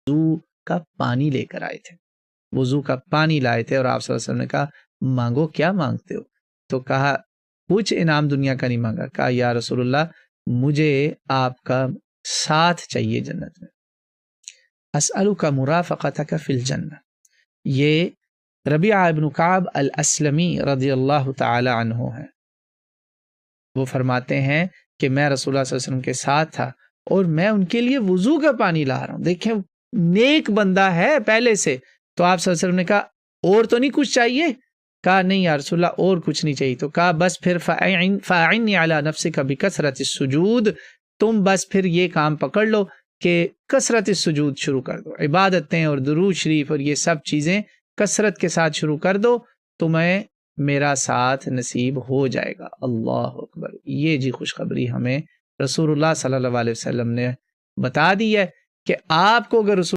وضو کا پانی لے کر آئے تھے، وضو کا پانی لائے تھے، اور آپ صلی اللہ علیہ وسلم نے کہا مانگو، کیا مانگتے ہو؟ تو کہا کچھ انعام دنیا کا نہیں مانگا، کہا یا رسول اللہ مجھے آپ کا ساتھ چاہیے جنت میں، اسألک مرافقتک فی الجنہ۔ یہ ربیعہ ابن کعب الاسلمی رضی اللہ تعالی عنہ ہے، وہ فرماتے ہیں کہ میں رسول اللہ صلی اللہ علیہ وسلم کے ساتھ تھا اور میں ان کے لیے وضو کا پانی لا رہا ہوں، دیکھیں نیک بندہ ہے پہلے سے، تو آپ صلی اللہ علیہ وسلم نے کہا اور تو نہیں کچھ چاہیے؟ کہا نہیں یا رسول اللہ اور کچھ نہیں چاہیے، تو کہا بس پھر فاعنی علی نفسک بکثرت السجود، تم بس پھر یہ کام پکڑ لو کہ کثرت السجود شروع کر دو، عبادتیں اور درود شریف اور یہ سب چیزیں کثرت کے ساتھ شروع کر دو، تمہیں میرا ساتھ نصیب ہو جائے گا۔ اللہ اکبر، یہ جی خوشخبری ہمیں رسول اللہ صلی اللہ علیہ وسلم نے بتا دی ہے کہ آپ کو اگر رسول